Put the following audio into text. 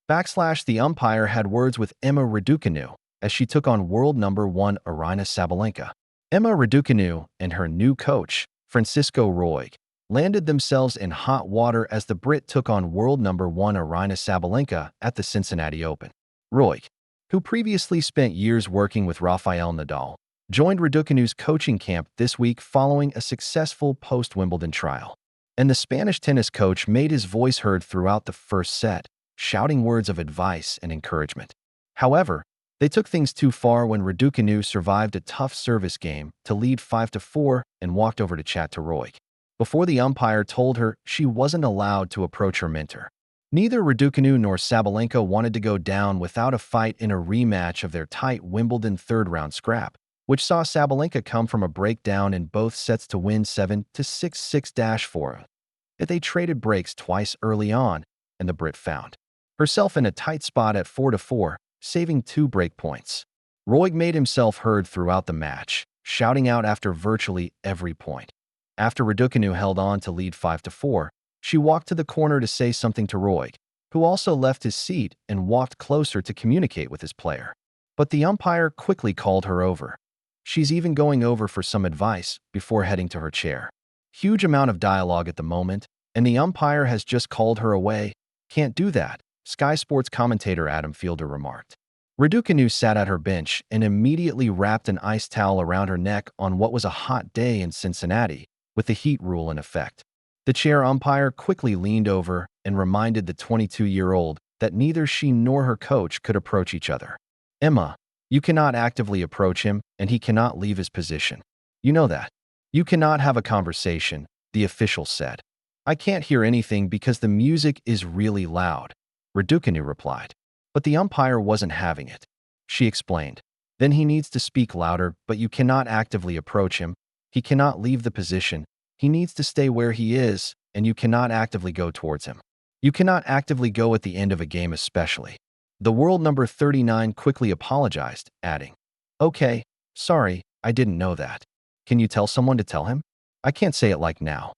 The umpire had words with Emma Raducanu as she took on world number 1 Aryna Sabalenka. Emma Raducanu and her new coach, Francisco Roig, landed themselves in hot water as the Brit took on world number 1 Aryna Sabalenka at the Cincinnati Open. Roig, who previously spent years working with Rafael Nadal, joined Raducanu's coaching camp this week following a successful post-Wimbledon trial. And the Spanish tennis coach made his voice heard throughout the first set, shouting words of advice and encouragement. However, they took things too far when Raducanu survived a tough service game to lead 5-4 and walked over to chat to Roig before the umpire told her she wasn't allowed to approach her mentor. Neither Raducanu nor Sabalenka wanted to go down without a fight in a rematch of their tight Wimbledon third-round scrap, which saw Sabalenka come from a breakdown in both sets to win 7-6, 6-4. They traded breaks twice early on, and the Brit found herself in a tight spot at 4-4, saving 2 break points. Roig made himself heard throughout the match, shouting out after virtually every point. After Raducanu held on to lead 5-4, she walked to the corner to say something to Roig, who also left his seat and walked closer to communicate with his player. But the umpire quickly called her over. She's even going over for some advice before heading to her chair. Huge amount of dialogue at the moment, and the umpire has just called her away. Can't do that, Sky Sports commentator Adam Fielder remarked. Raducanu sat at her bench and immediately wrapped an ice towel around her neck on what was a hot day in Cincinnati, with the heat rule in effect. The chair umpire quickly leaned over and reminded the 22-year-old that neither she nor her coach could approach each other. Emma, you cannot actively approach him, and he cannot leave his position. You know that. You cannot have a conversation, the official said. I can't hear anything because the music is really loud, Raducanu replied. But the umpire wasn't having it. She explained. Then he needs to speak louder, but you cannot actively approach him. He cannot leave the position. He needs to stay where he is, and you cannot actively go towards him. You cannot actively go at the end of a game especially. The world number 39 quickly apologized, adding, Okay, sorry, I didn't know that. Can you tell someone to tell him? I can't say it like now.